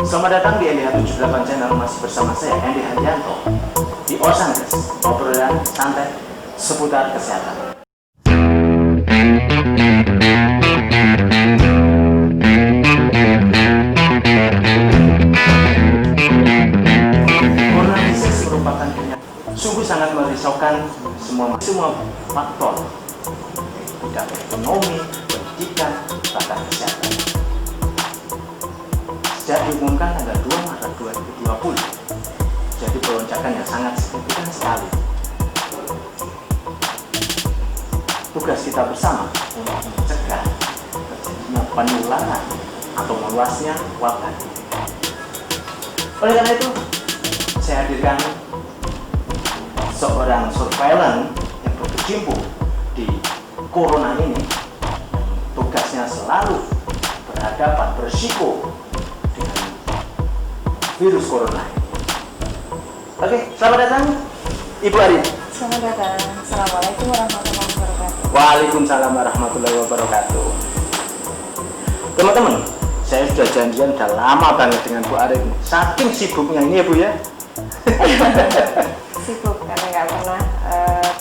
Selamat datang di NDH 78 Channel, masih bersama saya Andy Haryanto di Osankes, obrolan santai seputar kesehatan. Koronavirus merupakan penyakit sungguh sangat merisaukan semua faktor, tidak ekonomi, pendidikan, bahkan kesehatan. Sejak diumumkan tanggal 2 Maret 2020, jadi pelonjakan yang sangat signifikan sekali. Tugas kita bersama untuk mencegah terjadinya penularan atau meluasnya wabah. Oleh karena itu, saya hadirkan seorang surveillance yang berkecimpung di corona ini. Tugasnya selalu berhadapan berisiko dengan virus corona. Oke, selamat datang Ibu Ari. Selamat datang. Assalamualaikum warahmatullahi wabarakatuh. Waalaikumsalam warahmatullahi wabarakatuh. Teman-teman, saya sudah janjian udah lama banget dengan Bu Ari. Saking sibuknya ini ya Bu ya. Sibuk karena nggak pernah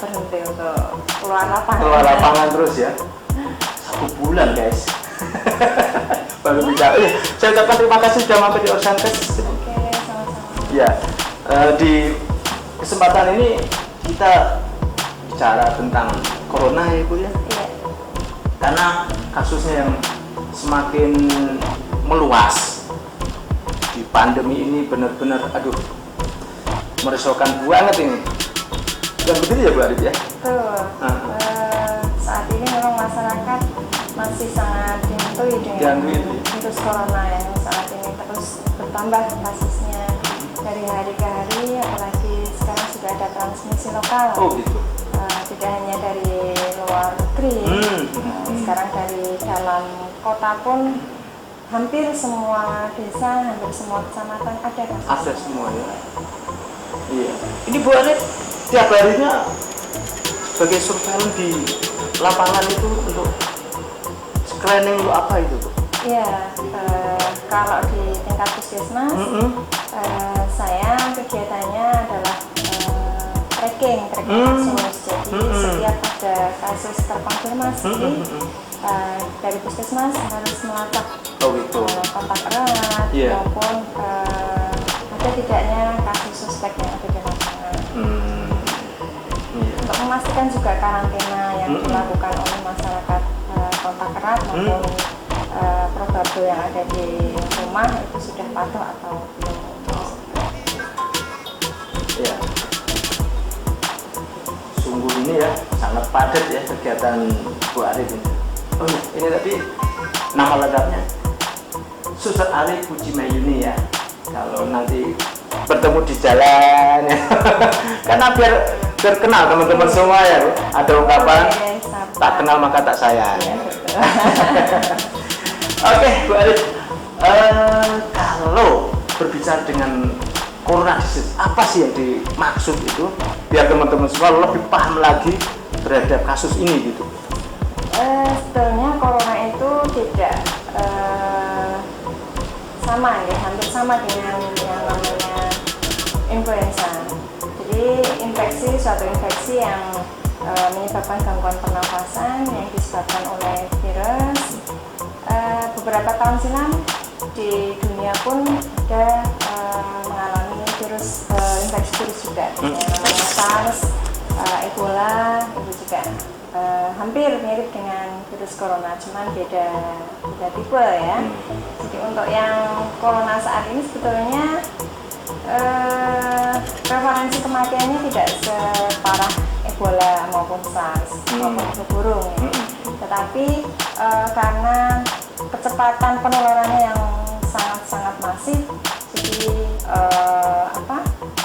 berhenti untuk keluar lapangan. Keluar lapangan terus ya. 1 bulan guys. Baru bisa. Saya ucapkan terima kasih sudah mampir di Osankes. Oke, sama-sama. Ya, di kesempatan ini kita bicara tentang corona ya Bu ya. Iya. Karena kasusnya yang semakin meluas di pandemi ini benar-benar merisaukan banget ini. Dan begitu ya Bu Arif ya? Betul. Saat ini memang masyarakat masih sangat dihantui dengan virus corona yang saat ini terus bertambah kasusnya dari hari ke hari, apalagi sekarang sudah ada transmisi lokal. Oh gitu. Tidak hanya dari luar negeri, sekarang dari dalam kota pun hampir semua desa, hampir semua kecamatan ada kasus. Ada semua ya. Iya. Ini Bu Arif tiap harinya sebagai surveillance di lapangan itu untuk screening untuk apa itu Bu? Iya, kalau di tingkat puskesmas, saya kegiatannya adalah tracking kasus. Jadi setiap ada kasus terkonfirmasi dari puskesmas harus melacak kontak erat maupun ada tidaknya kasus suspek yang ada di lapangan. Untuk memastikan juga karantina yang dilakukan oleh masyarakat kontak erat maupun probable yang ada di rumah itu sudah patuh atau belum. Ya. Sungguh ini ya sangat padat ya kegiatan Bu Arif ini. Oh ya, ini tadi nama lengkapnya Suster Arif Puji Mayuni ya. Kalau nanti bertemu di jalan ya. Karena biar terkenal teman-teman semua ya Bu. Ada ungkapan tak kenal maka tak sayang. Ya, Oke Bu Arif, kalau berbicara dengan corona disease, apa sih yang dimaksud itu biar teman-teman semua lebih paham lagi terhadap kasus ini gitu? Sebetulnya corona itu tidak sama ya, hampir sama dengan yang namanya influenza. Jadi suatu infeksi yang menyebabkan gangguan pernafasan yang disebabkan oleh virus. Beberapa tahun silam di dunia pun ada mengalami infeksi virus juga, yang namanya SARS, Ebola, itu juga hampir mirip dengan virus corona, cuman beda tipe ya. Jadi untuk yang corona saat ini sebetulnya prevalensi kematiannya tidak separah Ebola maupun SARS maupun flu burung ya. Tetapi karena kecepatan penularannya yang sangat masif, jadi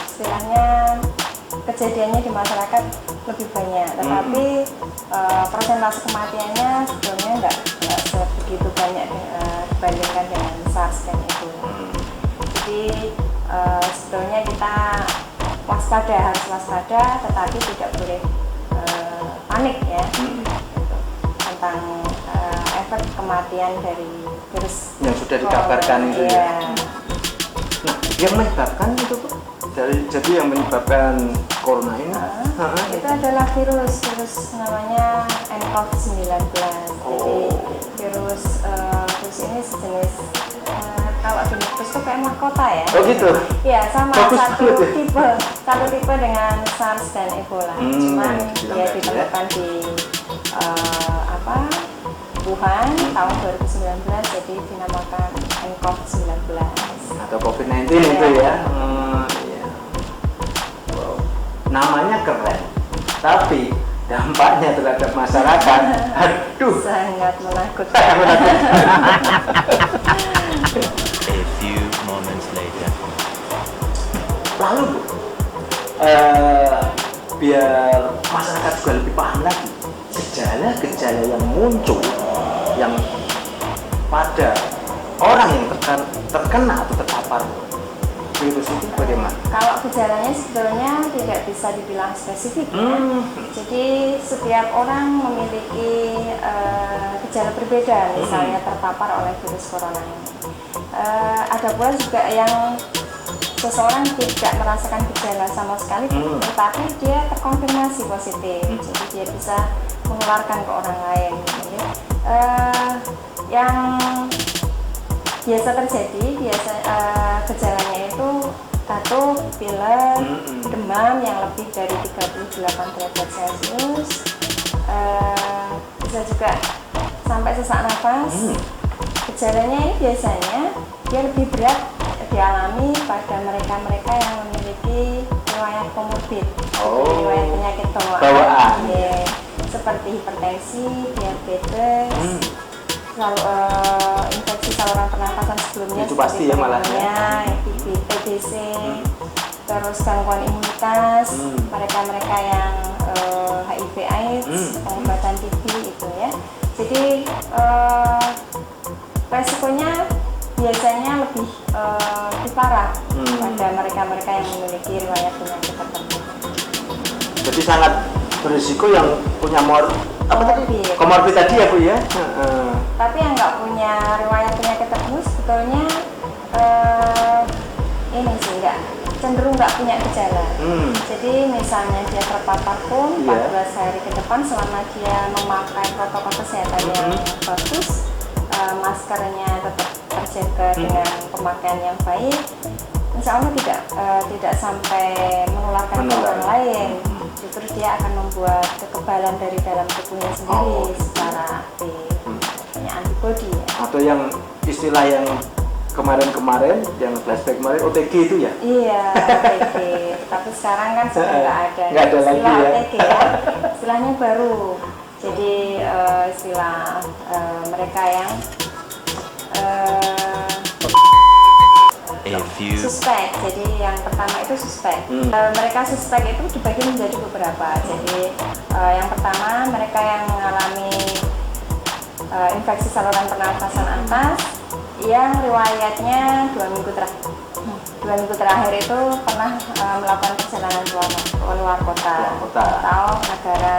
istilahnya kejadiannya di masyarakat lebih banyak, tetapi persentase kematiannya sebetulnya nggak sebegitu banyak dibandingkan dengan SARS dan Ebola. Jadi sebetulnya kita harus waspada, tetapi tidak boleh panik ya tentang efek kematian dari virus yang sudah dikabarkan itu ya. Nah, yang menyebabkan itu tuh jadi yang menyebabkan corona ini itu adalah virus namanya nCoV-19. Oh. Jadi virus ini sejenis kalau di virus itu kayak mahkota ya. Oh gitu. Iya, sama Bagus satu banget ya. tipe dengan SARS dan Ebola. Cuman dia gitu ditemukan di Wuhan tahun 2019, jadi dinamakan nCoV-19 atau COVID-19 itu ya. Iya. Wow. Namanya keren, tapi dampaknya terhadap masyarakat, aduh, sangat menakutkan. A few moments later. Lalu Bu, biar masyarakat juga lebih paham lagi gejala-gejala yang muncul yang pada orang yang terkena atau terpapar virus itu bagaimana? Kalau gejalanya sebetulnya tidak bisa dibilang spesifik ya. Jadi setiap orang memiliki gejala berbeda, misalnya terpapar oleh virus corona ini. Ada pula juga yang seseorang tidak merasakan gejala sama sekali, tetapi dia terkonfirmasi positif, jadi dia bisa menularkan ke orang lain. Yang biasa terjadi, gejalanya itu batuk, pilek, demam yang lebih dari 38 derajat Celcius, bisa juga sampai sesak nafas. Gejalanya ini biasanya dia lebih berat dialami pada mereka-mereka yang memiliki riwayat komorbid, riwayat penyakit bawaan. Ya, seperti hipertensi, diabetes, infeksi saluran pernafasan sebelumnya itu pasti ya malah TBC, terus gangguan imunitas, mereka-mereka yang HIV/AIDS, pengobatan TB itu ya. Jadi resikonya biasanya lebih parah pada mereka-mereka yang memiliki riwayat penyakit tertentu. Jadi sangat berisiko yang punya komorbid tadi ya Bu ya. Tapi yang nggak punya riwayat penyakit tertentu sebetulnya ini sih cenderung nggak punya gejala. Jadi misalnya dia terpapar pun 14 hari ke depan selama dia memakai protokol kesehatan yang bagus, maskernya tetap terjaga dengan pemakaian yang baik, insya Allah tidak sampai menularkan ke orang lain. Justru dia akan membuat kekebalan dari dalam tubuhnya sendiri secara aktif, punya antibodi ya. Atau yang istilah yang kemarin yang flashback kemarin OTG itu ya? Iya, OTG. Tapi sekarang kan sudah nggak ada lagi ya. OTG ya. Istilahnya baru. Jadi istilah mereka yang suspek. Jadi yang pertama itu suspek. Mereka suspek itu dibagi menjadi beberapa. Jadi yang pertama mereka yang mengalami infeksi saluran pernafasan atas yang riwayatnya 2 minggu terakhir. 2 minggu terakhir itu pernah melakukan perjalanan luar kota atau negara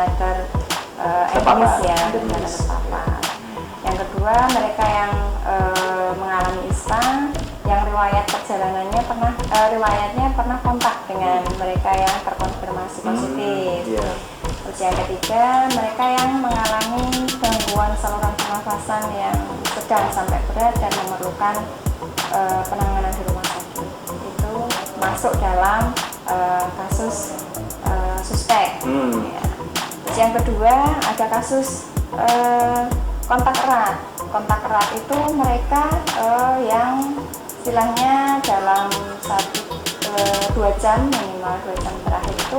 endemis ya, negara terpapar. Yang kedua mereka yang mengalami ISPA yang riwayat perjalanannya riwayatnya pernah kontak dengan mereka yang terkonfirmasi positif. Terus yang ketiga mereka yang mengalami gangguan saluran pernafasan yang sedang sampai berat dan memerlukan penanganan di rumah sakit, itu masuk dalam kasus suspek. Ya. Terus yang kedua ada kasus kontak erat. Kontak erat itu mereka yang istilahnya dalam 2 jam, minimal 2 jam terakhir itu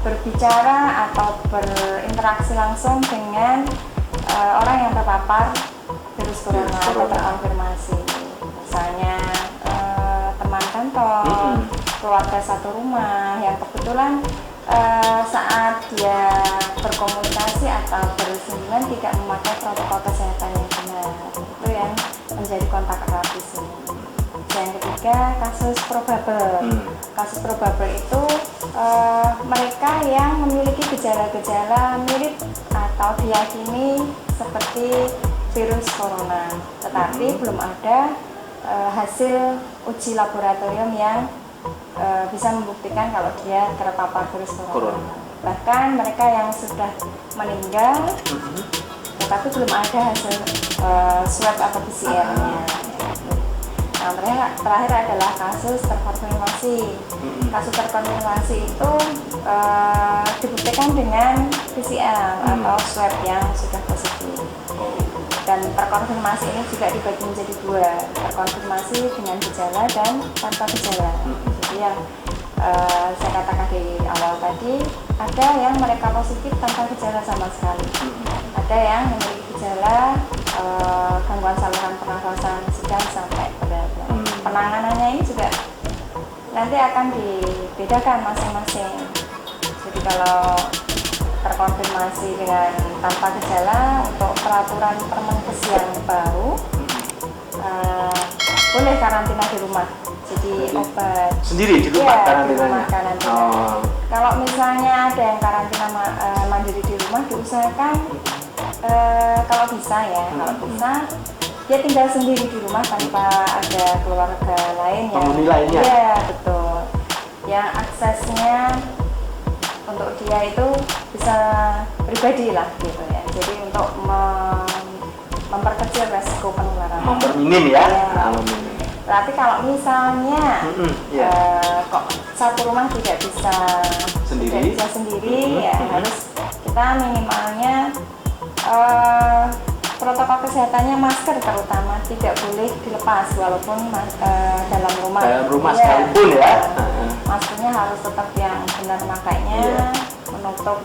berbicara atau berinteraksi langsung dengan orang yang terpapar virus corona atau terkonfirmasi. Misalnya teman kantor, keluarga satu rumah yang kebetulan saat dia berkomunikasi atau bersinggungan tidak memakai protokol kesehatan yang benar, itu yang menjadi kontak erat di sini. Yang ketiga kasus probable. Kasus probable itu mereka yang memiliki gejala-gejala mirip atau diyakini seperti virus corona, tetapi belum ada hasil uji laboratorium yang bisa membuktikan kalau dia terpapar virus corona. Bahkan mereka yang sudah meninggal tetapi belum ada hasil swab atau PCR-nya. Nah, mereka terakhir adalah kasus terkonfirmasi. Kasus terkonfirmasi itu dibuktikan dengan PCR atau swab yang sudah positif. Dan terkonfirmasi ini juga dibagi menjadi dua, terkonfirmasi dengan gejala dan tanpa gejala. Jadi yang saya katakan di awal tadi, ada yang mereka positif tanpa gejala sama sekali. Ada yang memiliki gejala gangguan saluran pernafasan sedang sampai berat. Penanganannya ini juga nanti akan dibedakan masing-masing. Jadi kalau terkonfirmasi dengan tanpa gejala, untuk peraturan Permenkes yang baru boleh karantina di rumah. Jadi obat sendiri di rumah karantinanya. Kalau misalnya ada yang karantina mandiri di rumah, diusahakan kalau bisa ya, kalau bisa dia tinggal sendiri di rumah tanpa ada keluarga lain yang penghuni lainnya. Iya betul. Yang aksesnya untuk dia itu bisa pribadi lah gitu ya. Jadi untuk memperkecil resiko penularan. Memperminim ya. Berarti kalau misalnya kok satu rumah tidak bisa sendiri, ya harus kita minimalnya protokol kesehatannya masker terutama tidak boleh dilepas walaupun dalam rumah. Dalam rumah sekalipun ya. Maskernya harus tetap yang benar makainya, menutup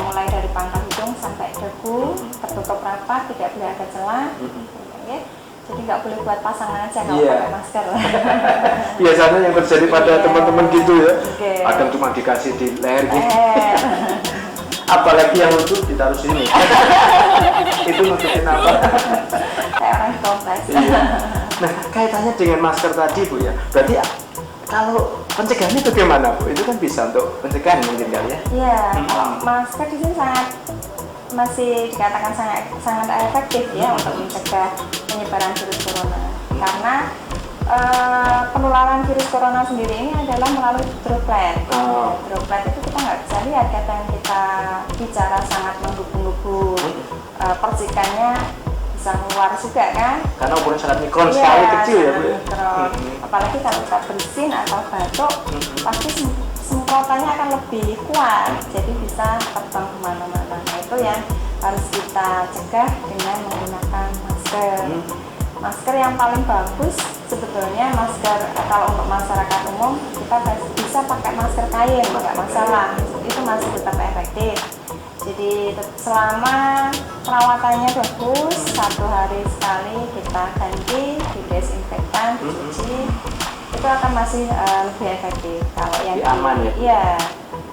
mulai dari pangkal hidung sampai dagu, tertutup rapat, tidak boleh ada celah. Jadi nggak boleh buat pasangan aja kalau pakai masker. Biasanya yang terjadi pada teman-teman gitu ya. Kadang cuma dikasih di leher gitu. Apalagi yang lucu ditaruh sini. Itu nutupin apa? Kayak orang kompres. Nah, kaitannya dengan masker tadi Bu ya. Berarti kalau pencegahannya bagaimana Bu? Itu kan bisa untuk pencegahan mungkin kali ya? Iya, kalau masker di sini masih dikatakan sangat efektif ya untuk mencegah penyebaran virus corona. Karena penularan virus corona sendiri ini adalah melalui droplet. Droplet itu kita nggak bisa lihat, kadang kita bicara sangat menggebu-gebu, percikannya bisa keluar juga kan? Karena ukuran sangat mikron sekali, kecil ya Bu ya. Apalagi kalau kita bersin atau batuk, pasti semprotannya akan lebih kuat, jadi bisa terbang kemana-mana. Nah, itu yang harus kita cegah dengan menggunakan masker. Masker yang paling bagus sebetulnya masker kalau untuk masyarakat umum kita bisa pakai masker kain, nggak masalah, itu masih tetap efektif. Jadi selama perawatannya bagus, 1 hari sekali kita ganti, didesinfektan, dicuci, itu akan masih lebih efektif. Kalau yang aman ya? Iya,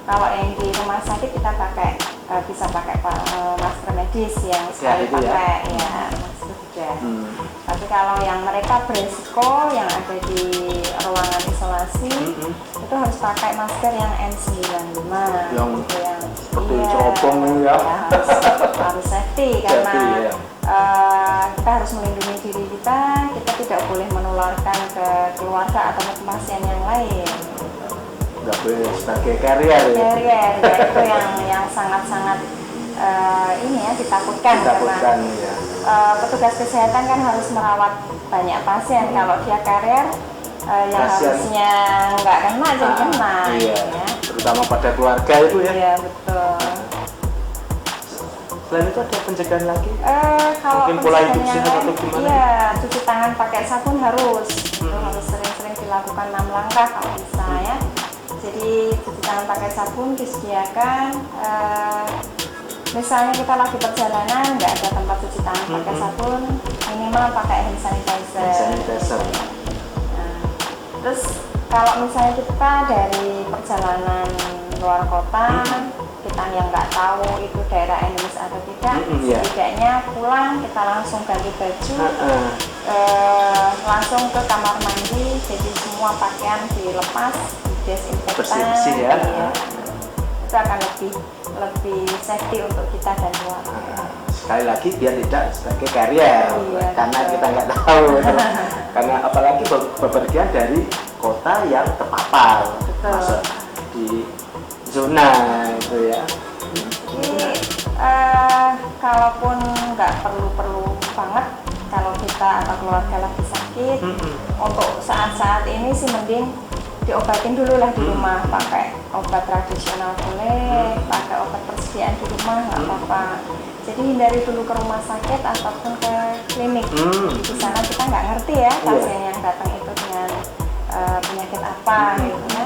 kalau yang di rumah sakit kita bisa pakai masker medis yang sekali pakai ya, masker juga. Tapi kalau yang mereka beresiko yang ada di ruangan isolasi itu harus pakai masker yang N95 yang seperti cerobong ya, harus safety karena kita harus melindungi diri kita tidak boleh menularkan ke keluarga atau ke pasien yang lain. Nggak boleh sebagai carrier ya? Carrier ya, itu yang sangat-sangat ini ya ditakutkan karena ya. Petugas kesehatan kan harus merawat banyak pasien. Kalau dia carrier yang harusnya nggak kena jadi kena. Iya. Ya. Terutama pada keluarga itu ya. Iya betul. Selain itu ada pencegahan lagi? Kalau mungkin pola hidup sehat atau gimana? Iya, cuci tangan pakai sabun harus. Itu harus sering-sering dilakukan 6 langkah kalau bisa ya. Jadi cuci tangan pakai sabun disediakan. Misalnya kita lagi perjalanan nggak ada tempat cuci tangan pakai sabun, minimal pakai hand sanitizer. Nah, terus kalau misalnya kita dari perjalanan luar kota, kita yang nggak tahu itu daerah endemis atau tidak, setidaknya pulang kita langsung ganti baju, langsung ke kamar mandi, jadi semua pakaian dilepas, didesinfektan. Bersih-bersih ya. Itu akan lebih safety untuk kita dan keluarga. sekali lagi dia tidak sebagai karier, Iya, karena betul. kita nggak tahu. Karena apalagi bepergian dari kota yang terpapar, Betul. masuk di zona itu ya. Jadi kalaupun nggak perlu banget, kalau kita atau keluarga lagi sakit, untuk saat-saat ini sih mending diobatin dulu lah di rumah, pakai obat tradisional boleh, pakai obat persediaan di rumah nggak apa-apa. Jadi hindari dulu ke rumah sakit ataupun ke klinik. Di sana kita nggak ngerti ya pasien yang datang itu dengan penyakit apa gitu ya.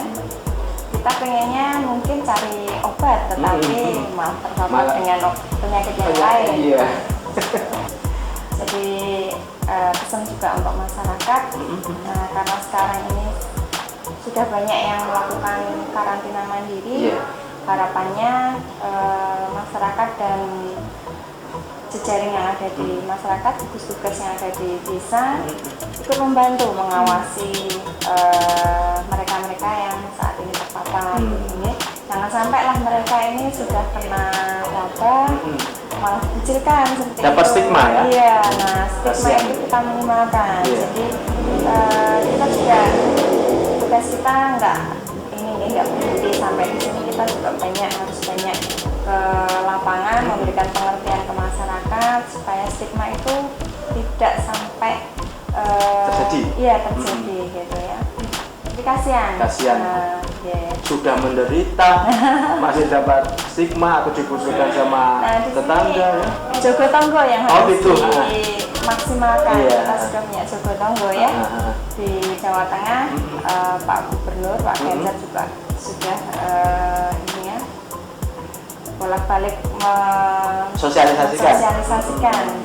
Kita pengennya mungkin cari obat, tetapi malah terpapar dengan penyakit yang lain. Iya. Jadi pesan juga untuk masyarakat, karena sekarang ini sudah banyak yang melakukan karantina mandiri. Iya. Harapannya masyarakat dan jejaring yang ada di masyarakat, gugus tugas yang ada di desa ikut membantu mengawasi mereka-mereka yang saat ini terpapar. Ini jangan sampailah mereka ini sudah kena wabah malah dikucilkan seperti Dapat itu. stigma ya? Iya, nah stigma Kasihan. itu kita minimalkan. Iya. Jadi kita juga tugas kita nggak berhenti sampai di sini, kita juga harus banyak ke lapangan memberikan pengertian ke masyarakat supaya stigma itu tidak sampai Terjadi. Iya terjadi gitu ya. Jadi kasihan. Kasihan. Iya. Sudah menderita masih dapat stigma atau dikucilkan sama Nah, di tetangga ya. sini Jogo Tonggo yang Oh, harus gitu. Iya. dimaksimalkan. Kita sudah punya Jogo Tonggo ya di Jawa Tengah. Pak Gubernur, Pak Ganjar juga sudah ini ya bolak-balik Sosialisasikan.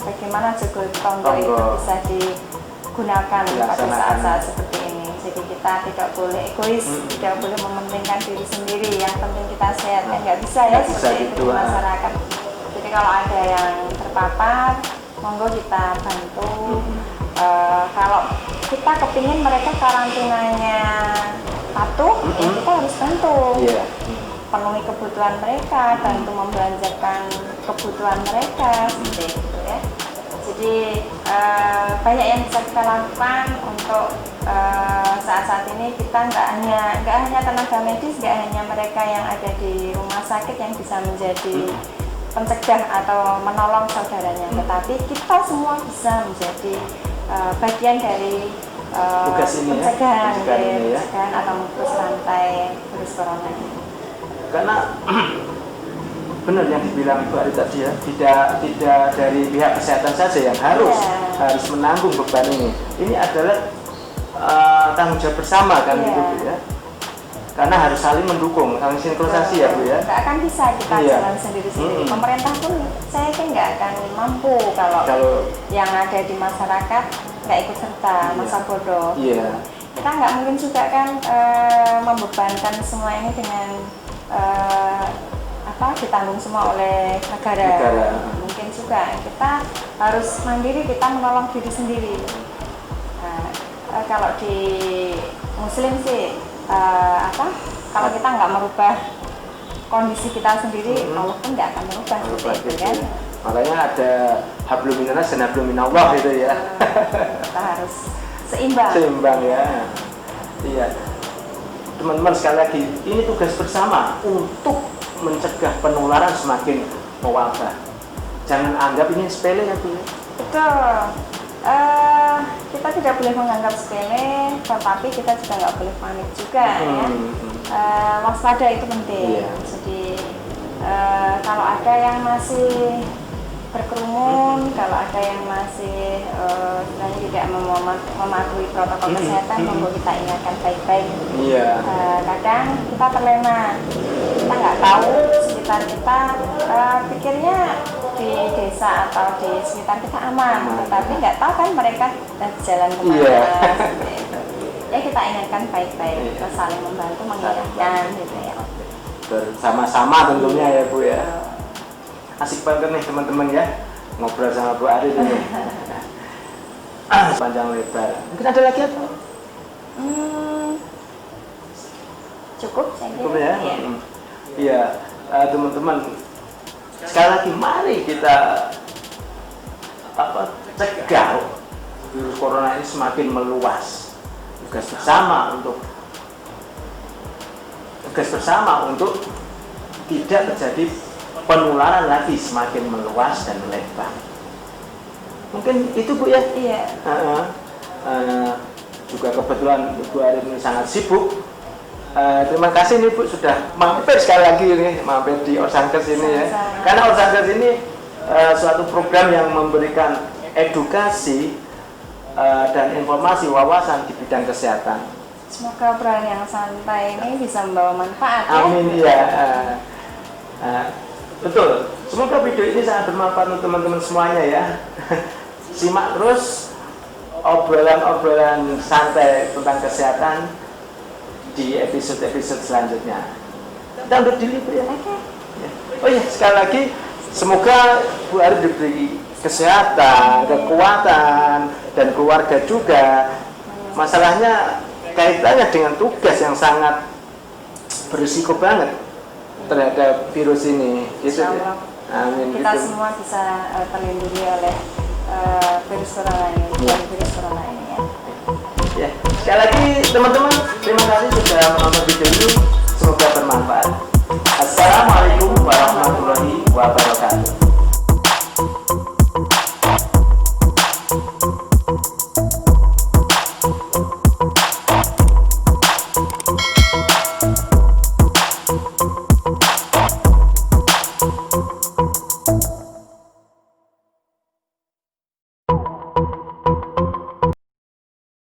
bagaimana Jogo Tonggo itu bisa digunakan pada saat-saat seperti ini. Jadi kita tidak boleh egois, tidak boleh mementingkan diri sendiri. Yang penting kita sehat, nggak bisa ya Nggak bisa seperti gitu, itu di masyarakat. Jadi kalau ada yang terpapar, monggo kita bantu. Kalau kita kepingin mereka karantinanya patuh, ya kita harus bantu. Iya. Penuhi kebutuhan mereka, bantu membelanjakan kebutuhan mereka, seperti itu ya. Jadi banyak yang bisa kita lakukan untuk saat-saat ini. Kita nggak hanya tenaga medis, nggak hanya mereka yang ada di rumah sakit yang bisa menjadi pencegah atau menolong saudaranya, tetapi kita semua bisa menjadi bagian dari Tugas ini ya, pencegahan, pencegahan ini ya. pencegahan atau memutus rantai virus corona ini. Karena benar yang dibilang Bu Ari tadi ya, tidak dari pihak kesehatan saja yang harus menanggung beban ini. Ini adalah tanggung jawab bersama kan gitu Bu ya. Karena harus saling mendukung, saling sinkronisasi ya Bu ya. Nggak akan bisa kita jalan sendiri-sendiri. Pemerintah pun saya yakin nggak akan mampu kalau yang ada di masyarakat nggak ikut serta, masa bodoh. Iya. Kita nggak mungkin juga kan membebankan semua ini dengan ditanggung semua oleh negara. Mungkin juga kita harus mandiri, kita menolong diri sendiri. Nah, kalau di Muslim sih kalau kita nggak merubah kondisi kita sendiri, Allah pun nggak akan merubah seperti itu kan. Makanya ada hablum minannas dan hablum minallah itu ya. Kita harus seimbang. Seimbang ya. Iya. Teman-teman sekali lagi, ini tugas bersama untuk mencegah penularan semakin mewabah. Jangan anggap ini sepele ya Bu. Betul. Kita tidak boleh menganggap sepele, tetapi kita juga nggak boleh panik juga ya. Waspada itu penting. Iya. Jadi kalau ada yang masih berkerumun, kalau ada yang masih sebenarnya tidak mematuhi protokol kesehatan, monggo kita ingatkan baik-baik. Iya. Kadang kita terlena, kita nggak tahu sekitar kita, pikirnya di desa atau di sekitar kita aman, tetapi nggak tahu kan mereka jalan kemana. Iya. Seperti itu. Ya kita ingatkan baik-baik, kita saling membantu mengingatkan gitu ya. Bersama-sama tentunya ya Bu ya. Asik banget nih teman-teman ya ngobrol sama Bu Ari ini. Panjang lebar. Mungkin ada lagi apa? Cukup saya kira. Cukup ya. Iya. Iya, teman-teman. Sekali lagi mari kita cegah virus corona ini semakin meluas. Tugas bersama untuk tidak terjadi penularan lagi semakin meluas dan melebar. Mungkin itu Bu ya. Iya. Juga kebetulan Ibu Arif ini sangat sibuk. Terima kasih nih Bu sudah mampir sekali lagi nih, mampir di Orsankes ini ya. Sama-sama. Karena Orsankes ini suatu program yang memberikan edukasi dan informasi wawasan di bidang kesehatan. Semoga obrolan yang santai ini bisa membawa manfaat ya. Amin ya. Betul. Semoga video ini sangat bermanfaat untuk teman-teman semuanya ya. Simak terus obrolan-obrolan santai tentang kesehatan di episode-episode selanjutnya. Kita untuk deliver ya. Oke. Oh iya, sekali lagi semoga Bu Arif diberi kesehatan, kekuatan, dan keluarga juga. Masalahnya kaitannya dengan tugas yang sangat berisiko banget terhadap virus ini. Gitu ya. Insyaallah. Amin. Kita Gitu. semua bisa terlindungi oleh virus corona ini, dari virus corona ini ya. Ya, sekali lagi teman-teman, terima kasih sudah menonton video ini. Semoga bermanfaat.